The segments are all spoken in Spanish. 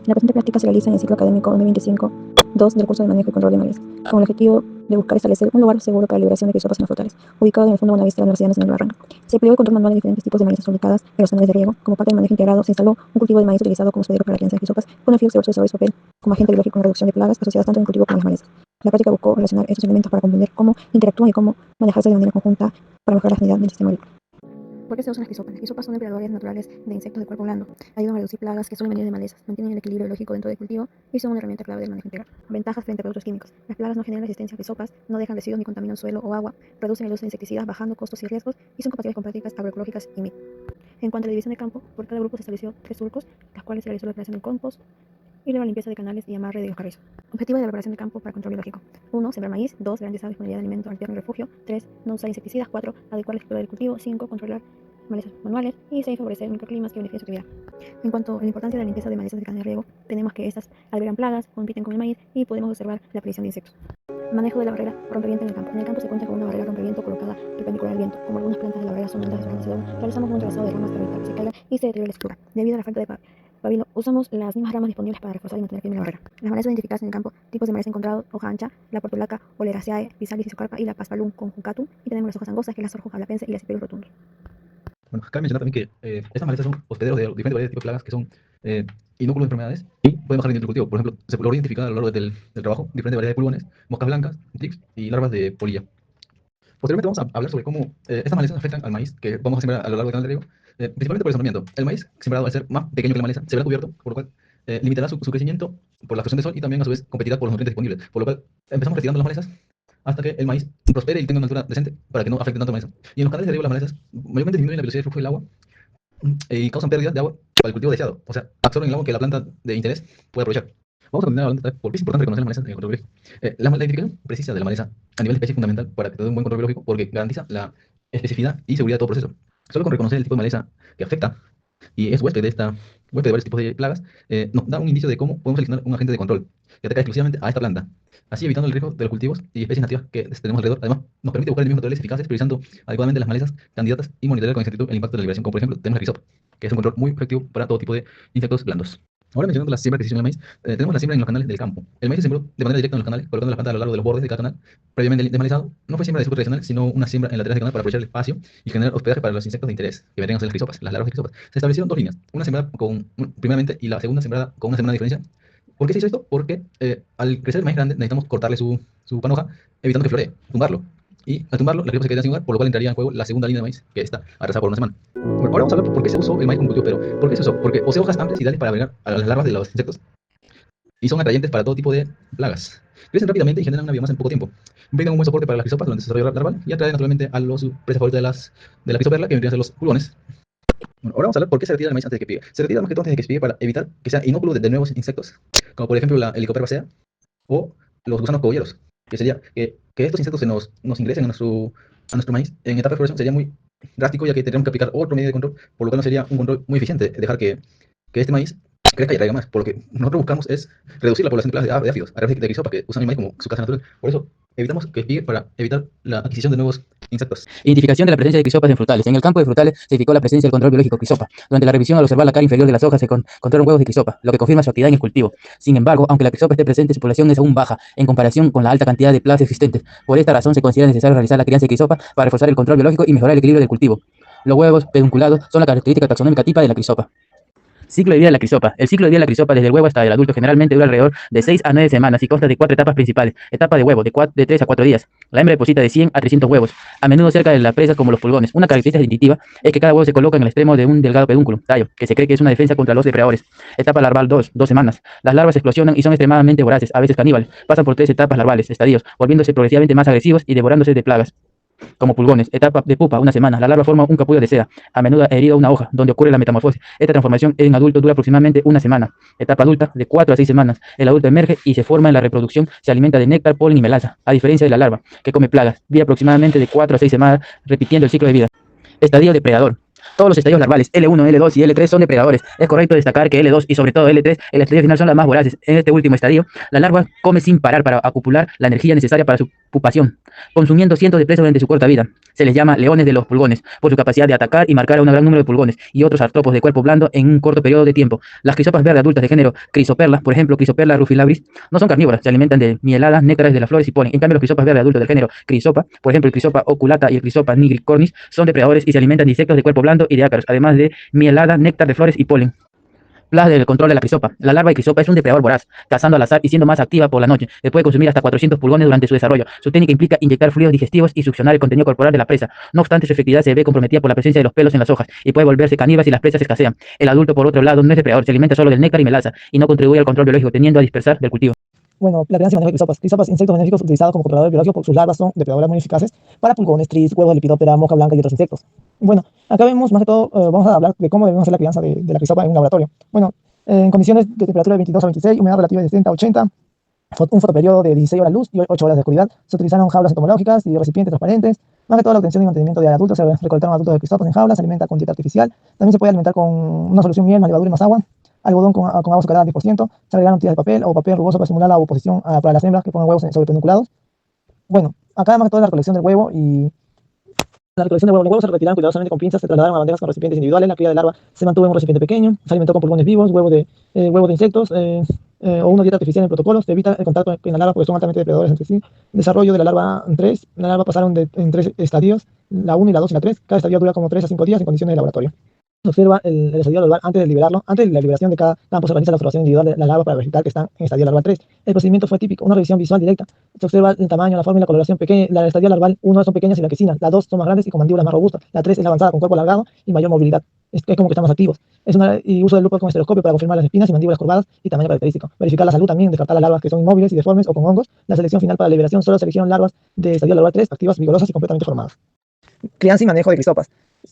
La presente práctica se realiza en el ciclo académico 2025-2 del curso de manejo y control de malezas, con el objetivo de buscar establecer un lugar seguro para la liberación de crisopas en los frutales, ubicado en el Fondo Buenavista de la Universidad Nacional de Barranca. Se empleó el control manual de diferentes tipos de malezas ubicadas en los canales de riego. Como parte del manejo integrado, se instaló un cultivo de maíz utilizado como hospedero para la crianza de crisopas, con el fin de desarrollo de papel como agente biológico en la reducción de plagas asociadas tanto en el cultivo como en las malezas. La práctica buscó relacionar estos elementos para comprender cómo interactúan y cómo manejarse de manera conjunta para mejorar la sanidad del sistema agrícola. ¿Por qué se usan las crisopas? Las crisopas son depredadores naturales de insectos de cuerpo blando. Ayudan a reducir plagas que suelen venir de malezas, mantienen el equilibrio biológico dentro del cultivo y son una herramienta clave del manejo integral. Ventajas frente a productos químicos. Las plagas no generan resistencia a crisopas, no dejan residuos ni contaminan suelo o agua, reducen el uso de insecticidas bajando costos y riesgos y son compatibles con prácticas agroecológicas y MIT. En cuanto a la división de campo, por cada grupo se estableció 3 surcos, las cuales se realizó la operación del compost y luego la limpieza de canales y amarre de los carrizos. Objetivo de la preparación de campo para control biológico: 1. Sembrar maíz. 2. Garantizar disponibilidad de alimento alterno y refugio. 3. No usar insecticidas. 4. Adecuar la estructura del cultivo. 5. Controlar malezas manuales. Y 6. Favorecer microclimas que beneficien su actividad. En cuanto a la importancia de la limpieza de malezas de canal de riego, tenemos que estas albergan plagas, compiten con el maíz y podemos observar la aparición de insectos. Manejo de la barrera rompeviento en el campo. En el campo se cuenta con una barrera rompeviento colocada perpendicular al viento. Como algunas plantas de la barrera son lentas de organización, realizamos un trazado de ramas para evitar que se caiga y se deteriore la estructura. Debido a la falta de pabilo, usamos las mismas ramas disponibles para reforzar y mantener firme la barrera. Las malezas identificadas en el campo: tipos de maleza encontrados: hoja ancha, la portulaca, Oleracea, Pisalis, isocarpa y la Paspalum conjuncatum. Y tenemos las hojas angostas, que es la Sorjo hablapense y la Cipirus rotundus. Bueno, cabe mencionar también que estas malezas son hospederos de diferentes variedades de tipos de plagas que son inúculos de enfermedades y pueden bajar el rendimiento del cultivo. Por ejemplo, se logró identificar a lo largo del trabajo diferentes variedades de pulgones, moscas blancas, ticks y larvas de polilla. Posteriormente vamos a hablar sobre cómo estas malezas afectan al maíz que vamos a sembrar a lo largo del canal de riego, principalmente por el sembramiento. El maíz sembrado, al ser más pequeño que la maleza, se verá cubierto, por lo cual limitará su crecimiento por la absorción de sol y también a su vez competirá por los nutrientes disponibles. Por lo cual empezamos retirando las malezas hasta que el maíz prospere y tenga una altura decente para que no afecte tanto a la maleza. Y en los canales de riego las malezas mayormente disminuyen la velocidad de flujo del agua y causan pérdidas de agua para el cultivo deseado. O sea, absorben el agua que la planta de interés puede aprovechar. Vamos a continuar hablando de por qué es importante reconocer las malezas en el control biológico. La identificación precisa de la maleza a nivel de especie es fundamental para que tenga un buen control biológico porque garantiza la especificidad y seguridad de todo proceso. Solo con reconocer el tipo de maleza que afecta y es huésped de varios tipos de plagas, nos da un indicio de cómo podemos seleccionar un agente de control que ataca exclusivamente a esta planta, así evitando el riesgo de los cultivos y especies nativas que tenemos alrededor. Además, nos permite buscar enemigos naturales eficaces, priorizando adecuadamente las malezas candidatas y monitorear con exactitud el impacto de la liberación, como por ejemplo tenemos la crisopa, que es un control muy efectivo para todo tipo de insectos blandos. Ahora mencionando la siembra que se hizo en el maíz, tenemos la siembra en los canales del campo. El maíz se sembró de manera directa en los canales, colocando las plantas a lo largo de los bordes de cada canal, previamente desmalizado. No fue siembra de surco tradicional, sino una siembra en laterales de canal para aprovechar el espacio y generar hospedaje para los insectos de interés, que vendrían a ser las crisopas, las larvas de crisopas. Se establecieron dos líneas, una sembrada primeramente y la segunda sembrada con una semana de diferencia. ¿Por qué se hizo esto? Porque al crecer el maíz grande necesitamos cortarle su panoja, evitando que floree, tumbarlo. Y al tumbarlo, la crisopa se quedaría sin lugar, por lo cual entraría en juego la segunda línea de maíz, que está atrasada por una semana. Bueno, ahora vamos a hablar por qué se usó el maíz como cultivo, pero ¿por qué se usó? Porque posee hojas amplias y ideales para albergar a las larvas de los insectos y son atrayentes para todo tipo de plagas. Crecen rápidamente y generan una biomasa en poco tiempo. Brindan un buen soporte para las crisopas durante su desarrollo larval y atraen naturalmente a los presas favoritas de la crisoperla, que vendrían a ser los pulgones. Bueno, ahora vamos a hablar por qué se retira el maíz antes de que piegue. Se retira más que todo antes de que piegue para evitar que sea inóculo de nuevos insectos, como por ejemplo la Helicoperba sea o los gusanos cogolleros, que sería que estos insectos nos ingresen a nuestro maíz en etapa de floración sería muy drástico, ya que tendríamos que aplicar otro medio de control, por lo que no sería un control muy eficiente dejar que este maíz crezca y atraiga más. Por lo que nosotros buscamos es reducir la población de plagas de áfidos, a través de crisopas que usan el maíz como su casa natural. Por eso evitamos que piegue para evitar la adquisición de nuevos insectos. Identificación de la presencia de crisopas en frutales. En el campo de frutales se identificó la presencia del control biológico crisopa. Durante la revisión, al observar la cara inferior de las hojas, se encontraron huevos de crisopa, lo que confirma su actividad en el cultivo. Sin embargo, aunque la crisopa esté presente, su población es aún baja en comparación con la alta cantidad de plagas existentes. Por esta razón, se considera necesario realizar la crianza de crisopa para reforzar el control biológico y mejorar el equilibrio del cultivo. Los huevos pedunculados son la característica taxonómica típica de la crisopa. Ciclo de vida de la crisopa. El ciclo de vida de la crisopa desde el huevo hasta el adulto generalmente dura alrededor de 6 a 9 semanas y consta de 4 etapas principales. Etapa de huevo, de 3 a 4 días. La hembra deposita de 100 a 300 huevos, a menudo cerca de la presa como los pulgones. Una característica distintiva es que cada huevo se coloca en el extremo de un delgado pedúnculo, tallo, que se cree que es una defensa contra los depredadores. Etapa larval 2 semanas. Las larvas explosionan y son extremadamente voraces, a veces caníbales. Pasan por 3 etapas larvales, estadios, volviéndose progresivamente más agresivos y devorándose de plagas como pulgones. Etapa de pupa, 1 semana. La larva forma un capullo de seda, a menudo herido a una hoja, donde ocurre la metamorfosis. Esta transformación en adulto dura aproximadamente 1 semana. Etapa adulta, de 4 a 6 semanas. El adulto emerge y se forma en la reproducción. Se alimenta de néctar, polen y melaza, a diferencia de la larva, que come plagas. Vive aproximadamente de 4 a 6 semanas, repitiendo el ciclo de vida. Estadio depredador. Todos los estadios larvales, L1, L2 y L3, son depredadores. Es correcto destacar que L2 y sobre todo L3, el estadio final, son las más voraces. En este último estadio, la larva come sin parar para acopular la energía necesaria para su pupación, consumiendo cientos de presas durante su corta vida. Se les llama leones de los pulgones, por su capacidad de atacar y marcar a un gran número de pulgones y otros artrópodos de cuerpo blando en un corto periodo de tiempo. Las crisopas verdes adultas de género Chrysoperla, por ejemplo, Chrysoperla rufilabris, no son carnívoras, se alimentan de mieladas, néctares de las flores y polen. En cambio, los crisopas verdes adultos del género Chrysopa, por ejemplo, el Chrysopa oculata y el Chrysopa nigricornis, son depredadores y se alimentan de insectos de cuerpo blando y de ácaros, además de mielada, néctar de flores y polen. Plagas del control de la crisopa. La larva de crisopa es un depredador voraz, cazando al azar y siendo más activa por la noche. Le puede consumir hasta 400 pulgones durante su desarrollo. Su técnica implica inyectar fluidos digestivos y succionar el contenido corporal de la presa. No obstante, su efectividad se ve comprometida por la presencia de los pelos en las hojas y puede volverse caníbal si las presas escasean. El adulto, por otro lado, no es depredador, se alimenta solo del néctar y melaza y no contribuye al control biológico, tendiendo a dispersar del cultivo. Bueno, la crianza y manejo de crisopas. Crisopas, insectos benéficos utilizados como controladores biológicos. Sus larvas son depredadoras muy eficaces para pulgones, tris, huevos de lepidóptera, mosca blanca y otros insectos. Bueno, acá vemos más que todo, vamos a hablar de cómo debemos hacer la crianza de la crisopa en un laboratorio. Bueno, en condiciones de temperatura de 22 a 26, humedad relativa de 70 a 80, un fotoperiodo de 16 horas luz y 8 horas de oscuridad. Se utilizaron jaulas entomológicas y recipientes transparentes. Más que todo la obtención y mantenimiento de adultos, se recolectaron adultos de crisopas en jaulas, se alimenta con dieta artificial. También se puede alimentar con una solución miel, más levadura y más agua. Algodón con agua azucarada al 10%. Se agregaron tiras de papel o papel rugoso para simular la oposición para las hembras que ponen huevos sobre pedunculados. Bueno, acá más que todo la recolección del huevo y la recolección de huevos. Los huevos se retiraron cuidadosamente con pinzas, se trasladaron a bandejas con recipientes individuales. La cría de larva se mantuvo en un recipiente pequeño, se alimentó con pulgones vivos, huevos de insectos o una dieta artificial en protocolos. Se evita el contacto con la larva porque son altamente depredadores entre sí. Desarrollo de la larva 3. La larva pasaron en 3 estadios, la 1 y la 2 y la 3. Cada estadio dura como 3 a 5 días en condiciones de laboratorio. Se observa el estadio larval antes de liberarlo. Antes de la liberación de cada campo se realiza la observación individual de la larva para verificar que están en estadio larval 3. El procedimiento fue típico, una revisión visual directa. Se observa el tamaño, la forma y la coloración pequeña. La estadio larval 1 son pequeñas y blanquecinas, la 2 son más grandes y con mandíbulas más robustas, la 3 es la avanzada con cuerpo alargado y mayor movilidad. Es como que estamos activos. Y uso del lupa con estereoscopio para confirmar las espinas y mandíbulas curvadas y tamaño característico. Verificar la salud también, descartar las larvas que son inmóviles y deformes o con hongos. La selección final para la liberación solo seleccionan larvas de estadio larval 3, activas, vigorosas y completamente formadas. Crianza y manejo de crisopas.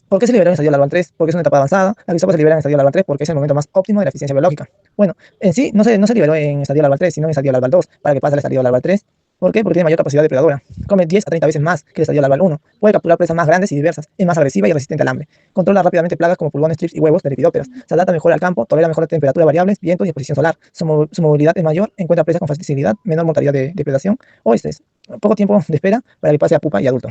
¿Por qué se liberó en estadio larval 3? Porque es una etapa avanzada. La crisopa se libera en estadio larval 3 porque es el momento más óptimo de la eficiencia biológica. Bueno, en sí no se liberó en estadio larval 3, sino en estadio larval 2, para que pase al estadio larval 3. ¿Por qué? Porque tiene mayor capacidad depredadora. Come 10 a 30 veces más que el estadio larval 1. Puede capturar presas más grandes y diversas. Es más agresiva y resistente al hambre. Controla rápidamente plagas como pulgones, trips y huevos de lepidópteras. Se adapta mejor al campo, tolera mejor temperatura variables, vientos y exposición solar. Su movilidad es mayor, encuentra presas con facilidad, menor mortalidad de depredación o estrés. Poco tiempo de espera para que pase a pupa y adulto.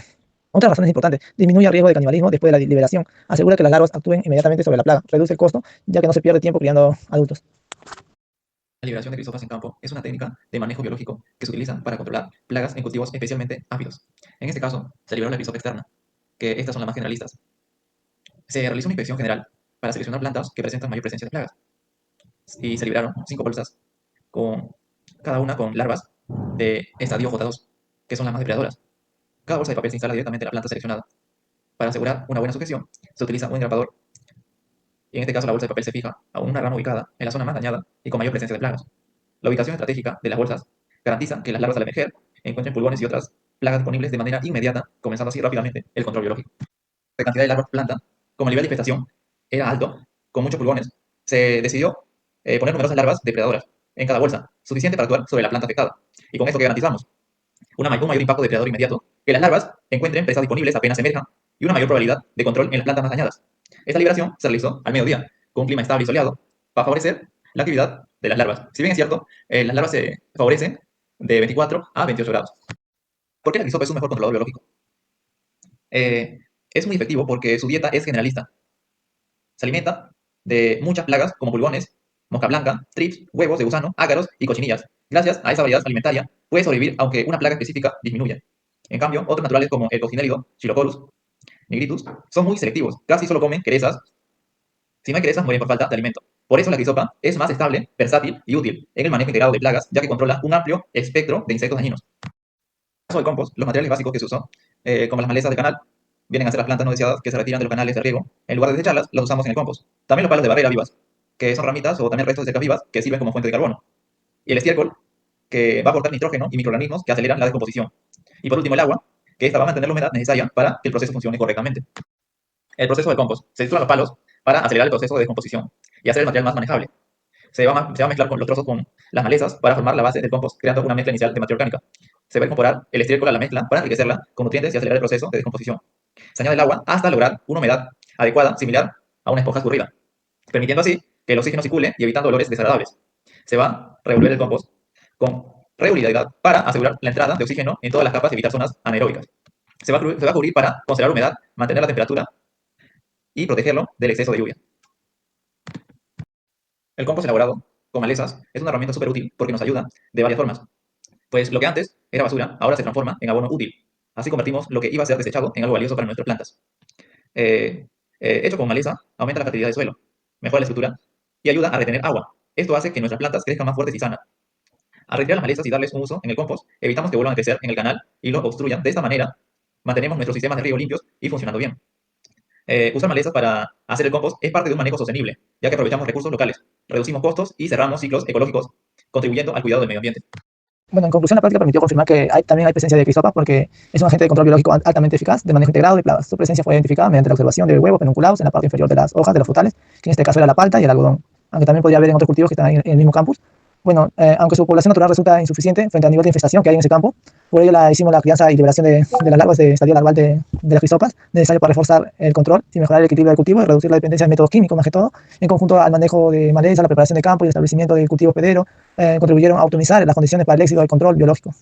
Otra razón importante, disminuye el riesgo de canibalismo después de la liberación, asegura que las larvas actúen inmediatamente sobre la plaga, reduce el costo, ya que no se pierde tiempo criando adultos. La liberación de crisopas en campo es una técnica de manejo biológico que se utiliza para controlar plagas en cultivos especialmente áfidos. En este caso, se liberó la crisopa externa, que estas son las más generalistas. Se realizó una inspección general para seleccionar plantas que presentan mayor presencia de plagas. Y se liberaron 5 bolsas, cada una con larvas de estadio J2, que son las más depredadoras. Cada bolsa de papel se instala directamente en la planta seleccionada. Para asegurar una buena sujeción, se utiliza un engrapador. Y en este caso, la bolsa de papel se fija a una rama ubicada en la zona más dañada y con mayor presencia de plagas. La ubicación estratégica de las bolsas garantiza que las larvas al emerger encuentren pulgones y otras plagas disponibles de manera inmediata, comenzando así rápidamente el control biológico. La cantidad de larvas por planta, como el nivel de infestación era alto, con muchos pulgones, se decidió poner numerosas larvas depredadoras en cada bolsa, suficiente para actuar sobre la planta afectada. Y con esto que garantizamos un mayor impacto depredador inmediato, que las larvas encuentren presas disponibles apenas emerjan y una mayor probabilidad de control en las plantas más dañadas. Esta liberación se realizó al mediodía, con un clima estable y soleado, para favorecer la actividad de las larvas. Si bien es cierto, las larvas se favorecen de 24 a 28 grados. ¿Por qué la crisopa es un mejor controlador biológico? Es muy efectivo porque su dieta es generalista. Se alimenta de muchas plagas como pulgones, mosca blanca, trips, huevos de gusano, ácaros y cochinillas. Gracias a esa variedad alimentaria, puede sobrevivir aunque una plaga específica disminuya. En cambio, otros naturales como el coccinéllido, Chilocorus, nigritus, son muy selectivos. Casi solo comen querezas. Si no hay querezas, mueren por falta de alimento. Por eso la crisopa es más estable, versátil y útil en el manejo integrado de plagas, ya que controla un amplio espectro de insectos dañinos. En el caso del compost, los materiales básicos que se usan, como las malezas de canal, vienen a ser las plantas no deseadas que se retiran de los canales de riego. En lugar de desecharlas, las usamos en el compost. También los palos de barrera vivas, que son ramitas o también restos de cercas vivas que sirven como fuente de carbono. Y el estiércol, que va a aportar nitrógeno y microorganismos que aceleran la descomposición. Y por último, el agua, que esta va a mantener la humedad necesaria para que el proceso funcione correctamente. El proceso de compost. Se trituran los palos para acelerar el proceso de descomposición y hacer el material más manejable. Se va a mezclar con los trozos con las malezas para formar la base del compost, creando una mezcla inicial de materia orgánica. Se va a incorporar el estiércol a la mezcla para enriquecerla con nutrientes y acelerar el proceso de descomposición. Se añade el agua hasta lograr una humedad adecuada, similar a una esponja escurrida, permitiendo así que el oxígeno circule y evitando olores desagradables. Se va a revolver el compost con regularidad para asegurar la entrada de oxígeno en todas las capas y evitar zonas anaeróbicas. Se va a cubrir para conservar humedad, mantener la temperatura y protegerlo del exceso de lluvia. El compost elaborado con malezas es una herramienta súper útil porque nos ayuda de varias formas. Pues lo que antes era basura, ahora se transforma en abono útil. Así convertimos lo que iba a ser desechado en algo valioso para nuestras plantas. Hecho con maleza, aumenta la fertilidad del suelo, mejora la estructura y ayuda a retener agua. Esto hace que nuestras plantas crezcan más fuertes y sanas. Al retirar las malezas y darles un uso en el compost, evitamos que vuelvan a crecer en el canal y lo obstruyan. De esta manera, mantenemos nuestros sistemas de riego limpios y funcionando bien. Usar malezas para hacer el compost es parte de un manejo sostenible, ya que aprovechamos recursos locales, reducimos costos y cerramos ciclos ecológicos, contribuyendo al cuidado del medio ambiente. Bueno, en conclusión, la práctica permitió confirmar que también hay presencia de crisopas porque es un agente de control biológico altamente eficaz de manejo integrado de plagas. Su presencia fue identificada mediante la observación de huevos pedunculados en la parte inferior de las hojas de los frutales, que en este caso era la palta y el algodón, aunque también podría haber en otros cultivos que están ahí en el mismo campus. Bueno, aunque su población natural resulta insuficiente frente al nivel de infestación que hay en ese campo, por ello hicimos la crianza y liberación de las larvas de estadio larval de las crisopas, necesario para reforzar el control y mejorar el equilibrio del cultivo y reducir la dependencia de métodos químicos, más que todo, en conjunto al manejo de maleza, la preparación de campo y el establecimiento de cultivo hospedero, contribuyeron a optimizar las condiciones para el éxito del control biológico.